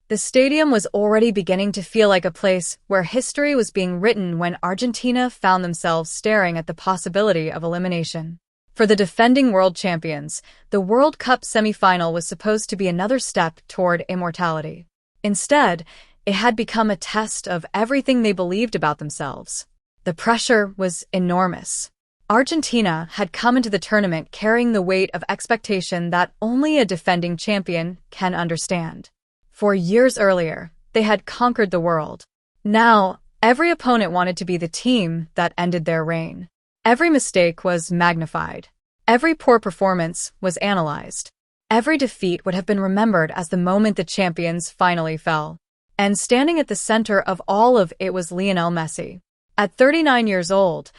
The stadium was already beginning to feel like a place where history was being written when Argentina found themselves staring at the possibility of elimination. For the defending world champions, the World Cup semifinal was supposed to be another step toward immortality. Instead, it had become a test of everything they believed about themselves. The pressure was enormous. Argentina had come into the tournament carrying the weight of expectation that only a defending champion can understand. 4 years earlier, they had conquered the world. Now, every opponent wanted to be the team that ended their reign. Every mistake was magnified. Every poor performance was analyzed. Every defeat would have been remembered as the moment the champions finally fell. And standing at the center of all of it was Lionel Messi. At 39 years old,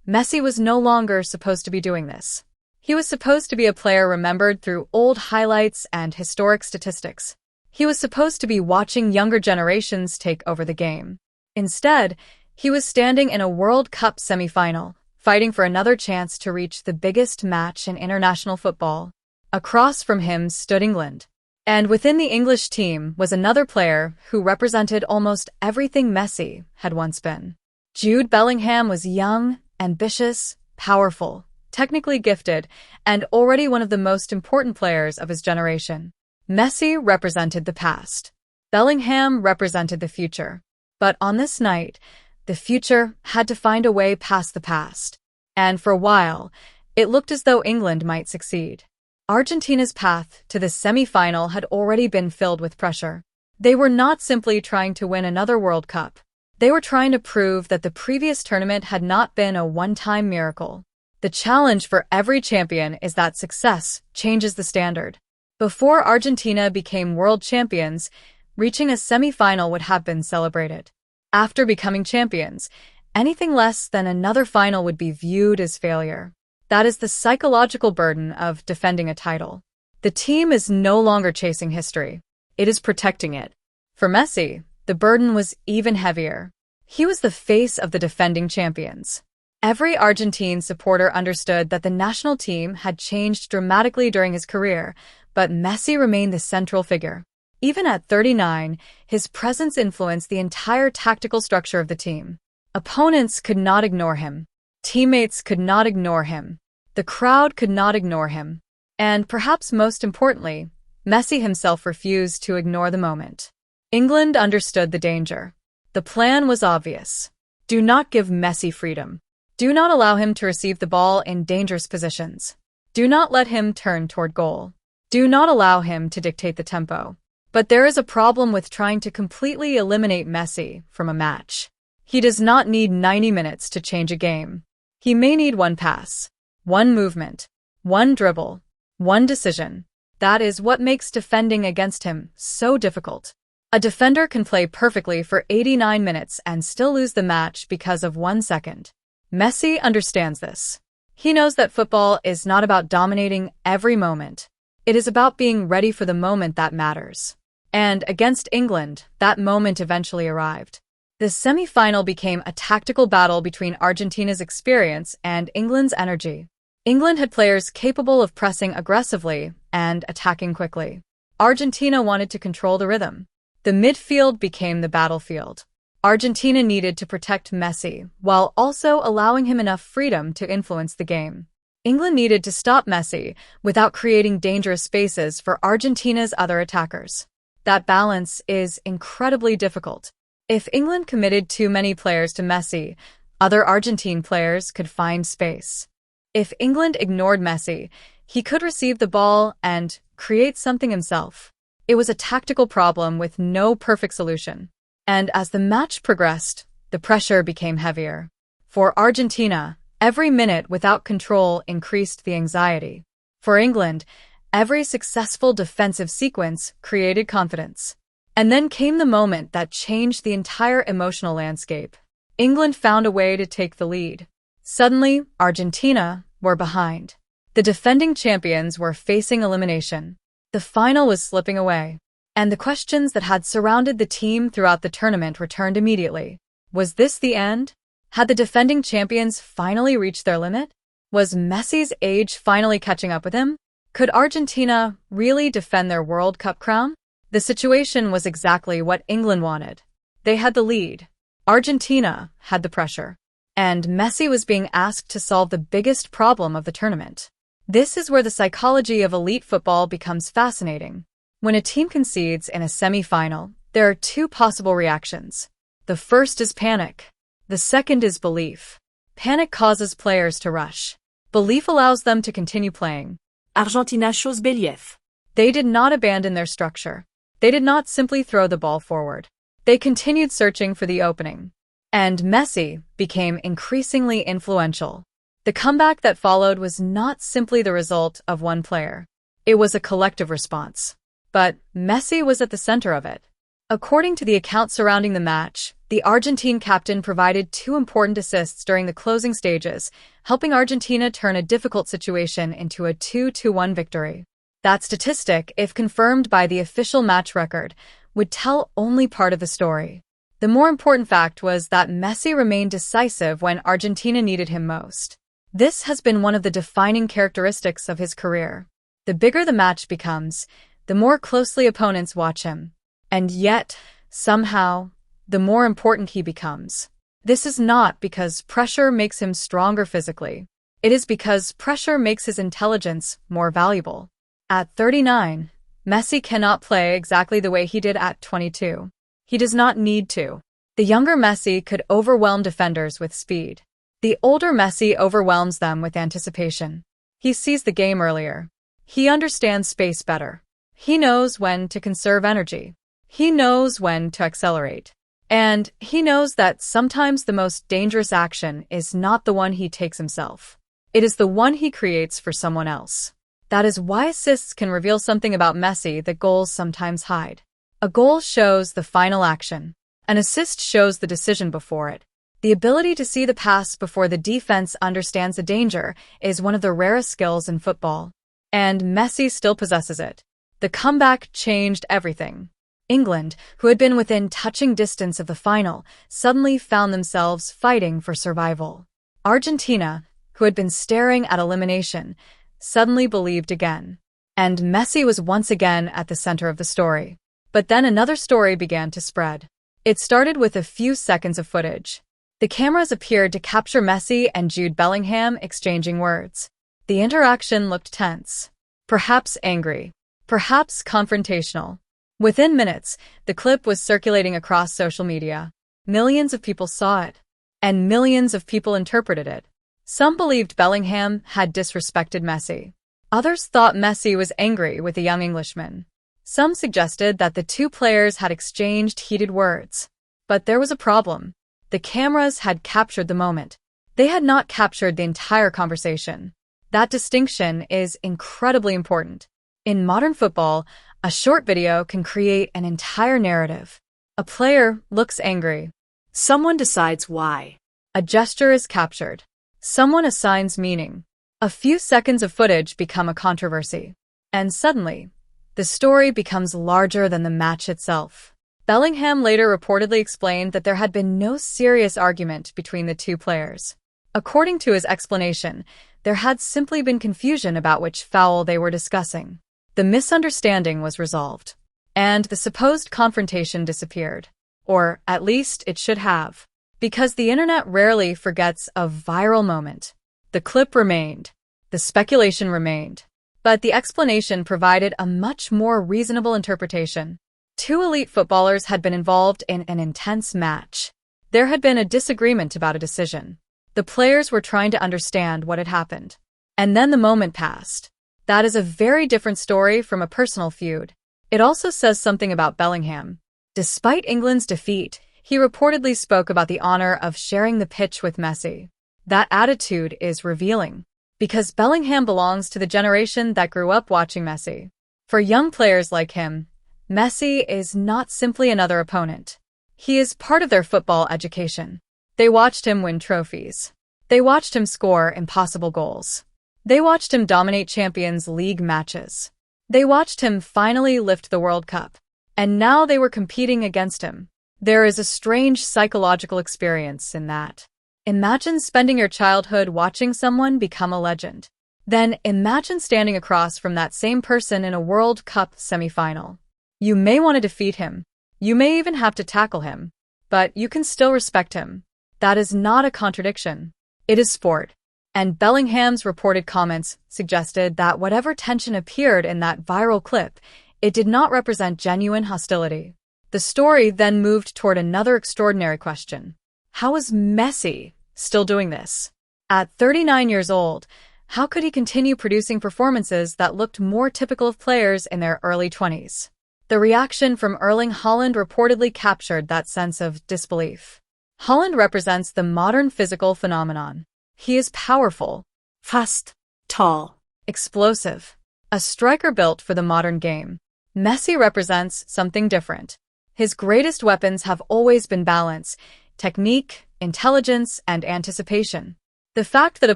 Messi was no longer supposed to be doing this. He was supposed to be a player remembered through old highlights and historic statistics. He was supposed to be watching younger generations take over the game. Instead, he was standing in a World Cup semifinal, fighting for another chance to reach the biggest match in international football. Across from him stood England. And within the English team was another player who represented almost everything Messi had once been. Jude Bellingham was young, ambitious, powerful, technically gifted, and already one of the most important players of his generation. Messi represented the past. Bellingham represented the future. But on this night, the future had to find a way past the past. And for a while, it looked as though England might succeed. Argentina's path to the semi-final had already been filled with pressure. They were not simply trying to win another World Cup. They were trying to prove that the previous tournament had not been a one-time miracle. The challenge for every champion is that success changes the standard. Before Argentina became world champions, reaching a semi-final would have been celebrated. After becoming champions, anything less than another final would be viewed as failure. That is the psychological burden of defending a title. The team is no longer chasing history. It is protecting it. For Messi, the burden was even heavier. He was the face of the defending champions. Every Argentine supporter understood that the national team had changed dramatically during his career, but Messi remained the central figure. Even at 39, his presence influenced the entire tactical structure of the team. Opponents could not ignore him. Teammates could not ignore him. The crowd could not ignore him. And perhaps most importantly, Messi himself refused to ignore the moment. England understood the danger. The plan was obvious. Do not give Messi freedom. Do not allow him to receive the ball in dangerous positions. Do not let him turn toward goal. Do not allow him to dictate the tempo. But there is a problem with trying to completely eliminate Messi from a match. He does not need 90 minutes to change a game. He may need one pass, one movement, one dribble, one decision. That is what makes defending against him so difficult. A defender can play perfectly for 89 minutes and still lose the match because of 1 second. Messi understands this. He knows that football is not about dominating every moment. It is about being ready for the moment that matters. And against England, that moment eventually arrived. The semi-final became a tactical battle between Argentina's experience and England's energy. England had players capable of pressing aggressively and attacking quickly. Argentina wanted to control the rhythm. The midfield became the battlefield. Argentina needed to protect Messi while also allowing him enough freedom to influence the game. England needed to stop Messi without creating dangerous spaces for Argentina's other attackers. That balance is incredibly difficult. If England committed too many players to Messi, other Argentine players could find space. If England ignored Messi, he could receive the ball and create something himself. It was a tactical problem with no perfect solution. And as the match progressed, the pressure became heavier. For Argentina, every minute without control increased the anxiety. For England, every successful defensive sequence created confidence. And then came the moment that changed the entire emotional landscape. England found a way to take the lead. Suddenly, Argentina were behind. The defending champions were facing elimination. The final was slipping away. And the questions that had surrounded the team throughout the tournament returned immediately. Was this the end? Had the defending champions finally reached their limit? Was Messi's age finally catching up with him? Could Argentina really defend their World Cup crown? The situation was exactly what England wanted. They had the lead. Argentina had the pressure. And Messi was being asked to solve the biggest problem of the tournament. This is where the psychology of elite football becomes fascinating. When a team concedes in a semi-final, there are two possible reactions. The first is panic. The second is belief. Panic causes players to rush. Belief allows them to continue playing. Argentina chose Bellingham. They did not abandon their structure. They did not simply throw the ball forward. They continued searching for the opening. And Messi became increasingly influential. The comeback that followed was not simply the result of one player. It was a collective response. But Messi was at the center of it. According to the account surrounding the match, the Argentine captain provided two important assists during the closing stages, helping Argentina turn a difficult situation into a 2-1 victory. That statistic, if confirmed by the official match record, would tell only part of the story. The more important fact was that Messi remained decisive when Argentina needed him most. This has been one of the defining characteristics of his career. The bigger the match becomes, the more closely opponents watch him. And yet, somehow, the more important he becomes. This is not because pressure makes him stronger physically. It is because pressure makes his intelligence more valuable. At 39, Messi cannot play exactly the way he did at 22. He does not need to. The younger Messi could overwhelm defenders with speed. The older Messi overwhelms them with anticipation. He sees the game earlier. He understands space better. He knows when to conserve energy. He knows when to accelerate. And he knows that sometimes the most dangerous action is not the one he takes himself. It is the one he creates for someone else. That is why assists can reveal something about Messi that goals sometimes hide. A goal shows the final action. An assist shows the decision before it. The ability to see the pass before the defense understands the danger is one of the rarest skills in football. And Messi still possesses it. The comeback changed everything. England, who had been within touching distance of the final, suddenly found themselves fighting for survival. Argentina, who had been staring at elimination, suddenly believed again. And Messi was once again at the center of the story. But then another story began to spread. It started with a few seconds of footage. The cameras appeared to capture Messi and Jude Bellingham exchanging words. The interaction looked tense. Perhaps angry. Perhaps confrontational. Within minutes, the clip was circulating across social media. Millions of people saw it. And millions of people interpreted it. Some believed Bellingham had disrespected Messi. Others thought Messi was angry with the young Englishman. Some suggested that the two players had exchanged heated words. But there was a problem. The cameras had captured the moment. They had not captured the entire conversation. That distinction is incredibly important. In modern football, a short video can create an entire narrative. A player looks angry. Someone decides why. A gesture is captured. Someone assigns meaning. A few seconds of footage become a controversy. And suddenly, the story becomes larger than the match itself. Bellingham later reportedly explained that there had been no serious argument between the two players. According to his explanation, there had simply been confusion about which foul they were discussing. The misunderstanding was resolved. And the supposed confrontation disappeared. Or, at least, it should have. Because the internet rarely forgets a viral moment. The clip remained. The speculation remained. But the explanation provided a much more reasonable interpretation. Two elite footballers had been involved in an intense match. There had been a disagreement about a decision. The players were trying to understand what had happened. And then the moment passed. That is a very different story from a personal feud. It also says something about Bellingham. Despite England's defeat, he reportedly spoke about the honor of sharing the pitch with Messi. That attitude is revealing. Because Bellingham belongs to the generation that grew up watching Messi. For young players like him, Messi is not simply another opponent. He is part of their football education. They watched him win trophies. They watched him score impossible goals. They watched him dominate Champions League matches. They watched him finally lift the World Cup. And now they were competing against him. There is a strange psychological experience in that. Imagine spending your childhood watching someone become a legend. Then imagine standing across from that same person in a World Cup semifinal. You may want to defeat him. You may even have to tackle him. But you can still respect him. That is not a contradiction. It is sport. And Bellingham's reported comments suggested that whatever tension appeared in that viral clip, it did not represent genuine hostility. The story then moved toward another extraordinary question. How is Messi still doing this? At 39 years old, how could he continue producing performances that looked more typical of players in their early 20s? The reaction from Erling Haaland reportedly captured that sense of disbelief. Haaland represents the modern physical phenomenon. He is powerful, fast, tall, explosive, a striker built for the modern game. Messi represents something different. His greatest weapons have always been balance, technique, intelligence, and anticipation. The fact that a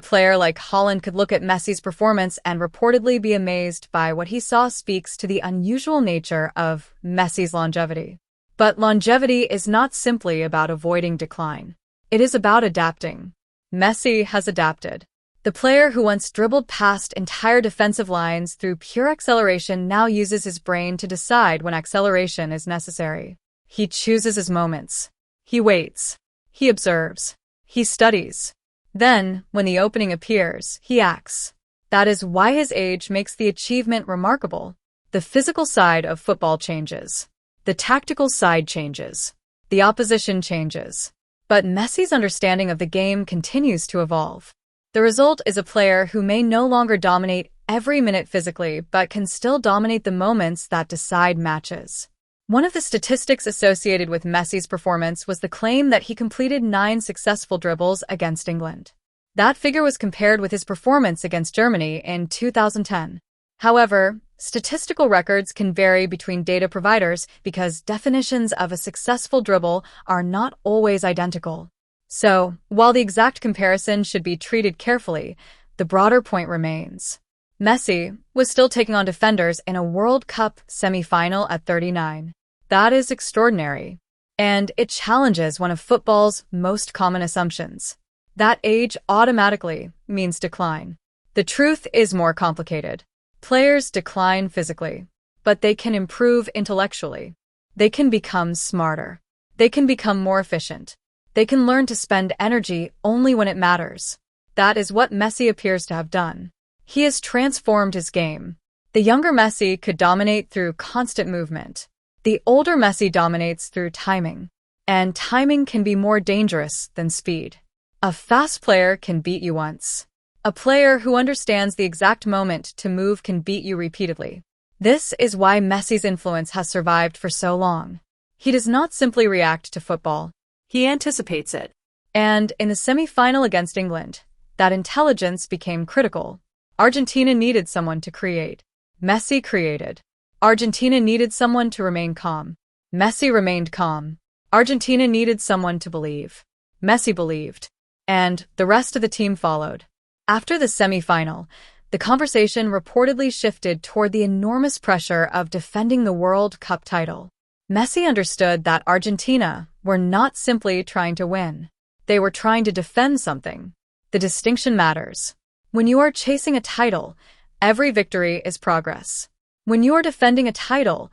player like Haaland could look at Messi's performance and reportedly be amazed by what he saw speaks to the unusual nature of Messi's longevity. But longevity is not simply about avoiding decline. It is about adapting. Messi has adapted. The player who once dribbled past entire defensive lines through pure acceleration now uses his brain to decide when acceleration is necessary. He chooses his moments. He waits. He observes. He studies. Then, when the opening appears, he acts. That is why his age makes the achievement remarkable. The physical side of football changes. The tactical side changes. The opposition changes. But Messi's understanding of the game continues to evolve. The result is a player who may no longer dominate every minute physically, but can still dominate the moments that decide matches. One of the statistics associated with Messi's performance was the claim that he completed 9 successful dribbles against England. That figure was compared with his performance against Germany in 2010. However, statistical records can vary between data providers because definitions of a successful dribble are not always identical. So, while the exact comparison should be treated carefully, the broader point remains. Messi was still taking on defenders in a World Cup semifinal at 39. That is extraordinary. And it challenges one of football's most common assumptions. That age automatically means decline. The truth is more complicated. Players decline physically, but they can improve intellectually. They can become smarter. They can become more efficient. They can learn to spend energy only when it matters. That is what Messi appears to have done. He has transformed his game. The younger Messi could dominate through constant movement. The older Messi dominates through timing. And timing can be more dangerous than speed. A fast player can beat you once. A player who understands the exact moment to move can beat you repeatedly. This is why Messi's influence has survived for so long. He does not simply react to football. He anticipates it. And in the semi-final against England, that intelligence became critical. Argentina needed someone to create. Messi created. Argentina needed someone to remain calm. Messi remained calm. Argentina needed someone to believe. Messi believed. And the rest of the team followed. After the semi-final, the conversation reportedly shifted toward the enormous pressure of defending the World Cup title. Messi understood that Argentina were not simply trying to win. They were trying to defend something. The distinction matters. When you are chasing a title, every victory is progress. When you are defending a title,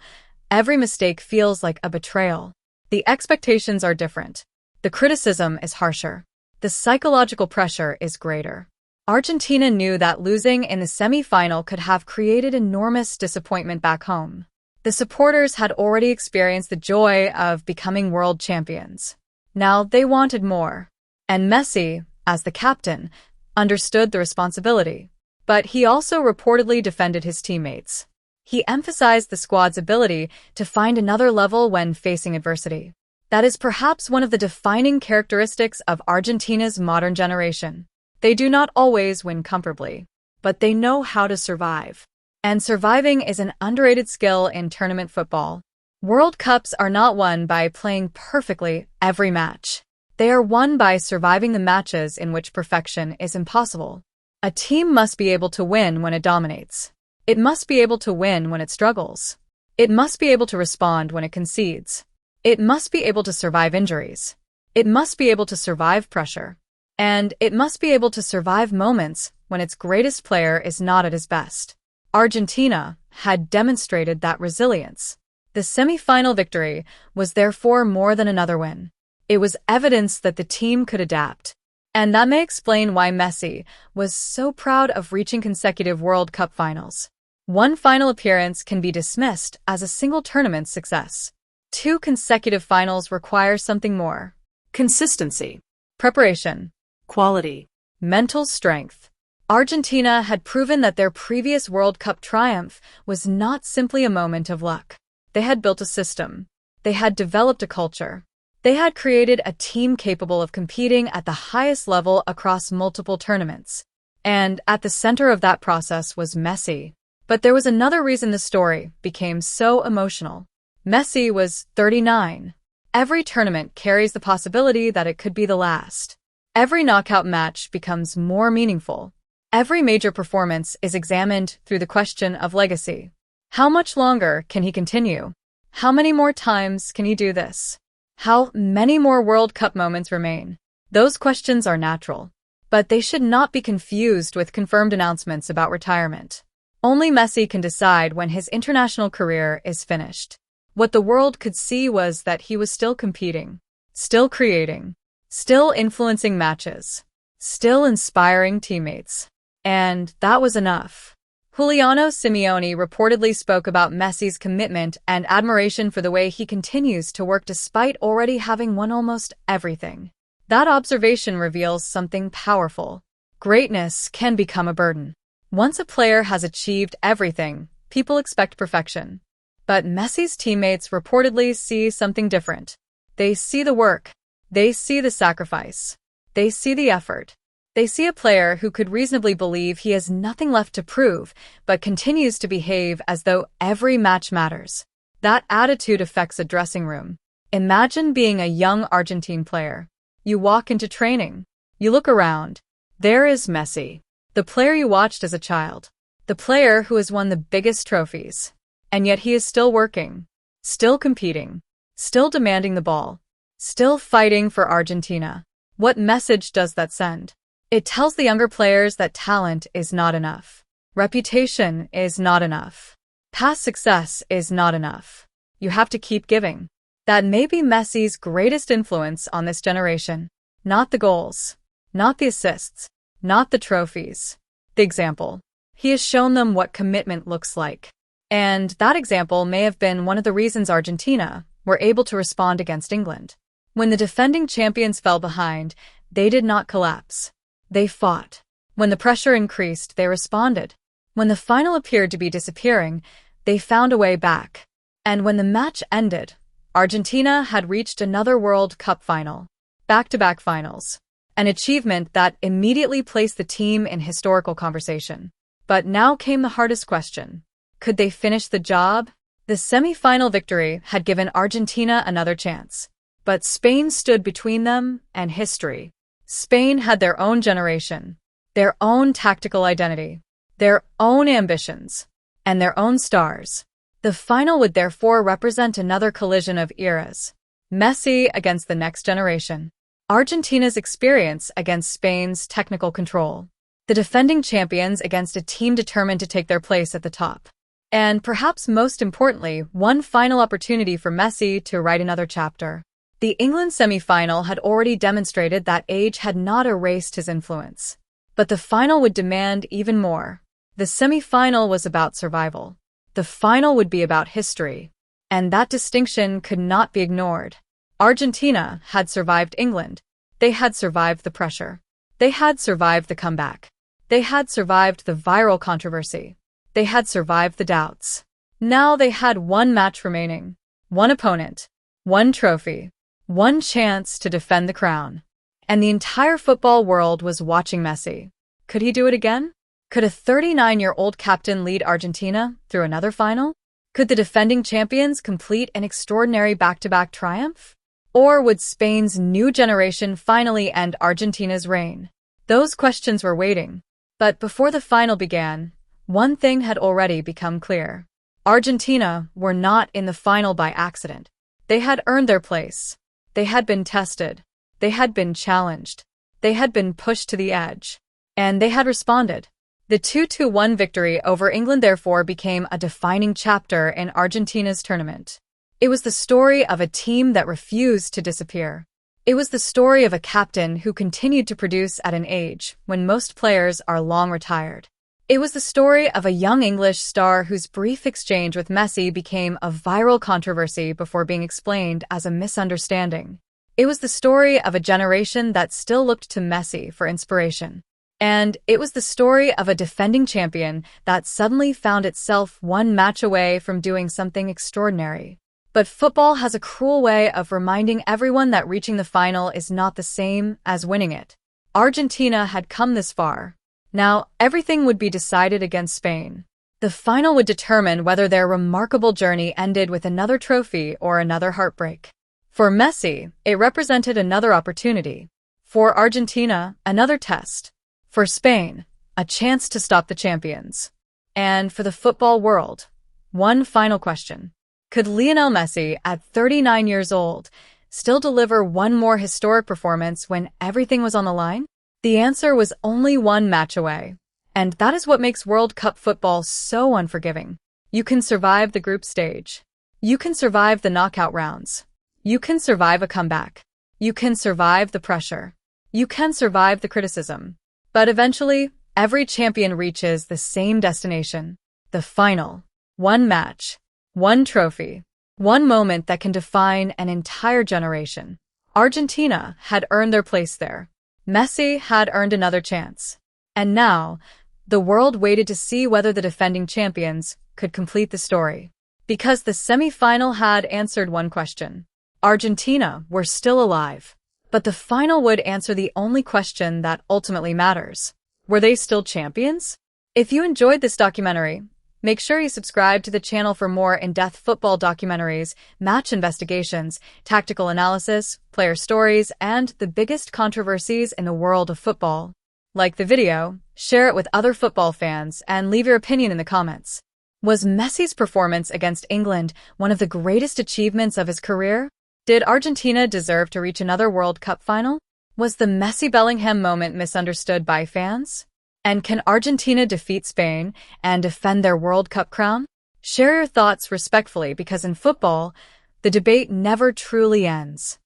every mistake feels like a betrayal. The expectations are different. The criticism is harsher. The psychological pressure is greater. Argentina knew that losing in the semi-final could have created enormous disappointment back home. The supporters had already experienced the joy of becoming world champions. Now they wanted more. And Messi, as the captain, understood the responsibility. But he also reportedly defended his teammates. He emphasized the squad's ability to find another level when facing adversity. That is perhaps one of the defining characteristics of Argentina's modern generation. They do not always win comfortably, but they know how to survive. And surviving is an underrated skill in tournament football. World Cups are not won by playing perfectly every match. They are won by surviving the matches in which perfection is impossible. A team must be able to win when it dominates. It must be able to win when it struggles. It must be able to respond when it concedes. It must be able to survive injuries. It must be able to survive pressure. And it must be able to survive moments when its greatest player is not at his best. Argentina had demonstrated that resilience. The semifinal victory was therefore more than another win. It was evidence that the team could adapt. And that may explain why Messi was so proud of reaching consecutive World Cup finals. One final appearance can be dismissed as a single tournament success. 2 consecutive finals require something more. Consistency. Preparation. Quality. Mental strength. Argentina had proven that their previous World Cup triumph was not simply a moment of luck. They had built a system. They had developed a culture. They had created a team capable of competing at the highest level across multiple tournaments. And at the center of that process was Messi. But there was another reason the story became so emotional. Messi was 39. Every tournament carries the possibility that it could be the last. Every knockout match becomes more meaningful. Every major performance is examined through the question of legacy. How much longer can he continue? How many more times can he do this? How many more World Cup moments remain? Those questions are natural, but they should not be confused with confirmed announcements about retirement. Only Messi can decide when his international career is finished. What the world could see was that he was still competing, still creating, still influencing matches, still inspiring teammates. And that was enough. Juliano Simeone reportedly spoke about Messi's commitment and admiration for the way he continues to work despite already having won almost everything. That observation reveals something powerful. Greatness can become a burden. Once a player has achieved everything, people expect perfection. But Messi's teammates reportedly see something different. They see the work. They see the sacrifice. They see the effort. They see a player who could reasonably believe he has nothing left to prove, but continues to behave as though every match matters. That attitude affects a dressing room. Imagine being a young Argentine player. You walk into training. You look around. There is Messi, the player you watched as a child, the player who has won the biggest trophies. And yet he is still working, still competing, still demanding the ball, still fighting for Argentina. What message does that send? It tells the younger players that talent is not enough. Reputation is not enough. Past success is not enough. You have to keep giving. That may be Messi's greatest influence on this generation. Not the goals, not the assists, not the trophies. The example. He has shown them what commitment looks like. And that example may have been one of the reasons Argentina were able to respond against England. When the defending champions fell behind, they did not collapse. They fought. When the pressure increased, they responded. When the final appeared to be disappearing, they found a way back. And when the match ended, Argentina had reached another World Cup final. Back-to-back finals. An achievement that immediately placed the team in historical conversation. But now came the hardest question. Could they finish the job? The semi-final victory had given Argentina another chance. But Spain stood between them and history. Spain had their own generation, their own tactical identity, their own ambitions, and their own stars. The final would therefore represent another collision of eras. Messi against the next generation. Argentina's experience against Spain's technical control. The defending champions against a team determined to take their place at the top. And perhaps most importantly, one final opportunity for Messi to write another chapter. The England semi-final had already demonstrated that age had not erased his influence. But the final would demand even more. The semi-final was about survival. The final would be about history. And that distinction could not be ignored. Argentina had survived England. They had survived the pressure. They had survived the comeback. They had survived the viral controversy. They had survived the doubts. Now they had one match remaining. One opponent. One trophy. One chance to defend the crown. And the entire football world was watching Messi. Could he do it again? Could a 39-year-old captain lead Argentina through another final? Could the defending champions complete an extraordinary back-to-back triumph? Or would Spain's new generation finally end Argentina's reign? Those questions were waiting. But before the final began, one thing had already become clear. Argentina were not in the final by accident. They had earned their place. They had been tested. They had been challenged. They had been pushed to the edge. And they had responded. The 2-1 victory over England therefore became a defining chapter in Argentina's tournament. It was the story of a team that refused to disappear. It was the story of a captain who continued to produce at an age when most players are long retired. It was the story of a young English star whose brief exchange with Messi became a viral controversy before being explained as a misunderstanding. It was the story of a generation that still looked to Messi for inspiration. And it was the story of a defending champion that suddenly found itself one match away from doing something extraordinary. But football has a cruel way of reminding everyone that reaching the final is not the same as winning it. Argentina had come this far. Now, everything would be decided against Spain. The final would determine whether their remarkable journey ended with another trophy or another heartbreak. For Messi, it represented another opportunity. For Argentina, another test. For Spain, a chance to stop the champions. And for the football world, one final question. Could Lionel Messi, at 39 years old, still deliver one more historic performance when everything was on the line? The answer was only one match away. And that is what makes World Cup football so unforgiving. You can survive the group stage. You can survive the knockout rounds. You can survive a comeback. You can survive the pressure. You can survive the criticism. But eventually, every champion reaches the same destination, the final. One match, one trophy, one moment that can define an entire generation. Argentina had earned their place there. Messi had earned another chance. And now, the world waited to see whether the defending champions could complete the story. Because the semi-final had answered one question. Argentina were still alive. But the final would answer the only question that ultimately matters. Were they still champions? If you enjoyed this documentary, make sure you subscribe to the channel for more in-depth football documentaries, match investigations, tactical analysis, player stories, and the biggest controversies in the world of football. Like the video, share it with other football fans, and leave your opinion in the comments. Was Messi's performance against England one of the greatest achievements of his career? Did Argentina deserve to reach another World Cup final? Was the Messi-Bellingham moment misunderstood by fans? And can Argentina defeat Spain and defend their World Cup crown? Share your thoughts respectfully because in football, the debate never truly ends.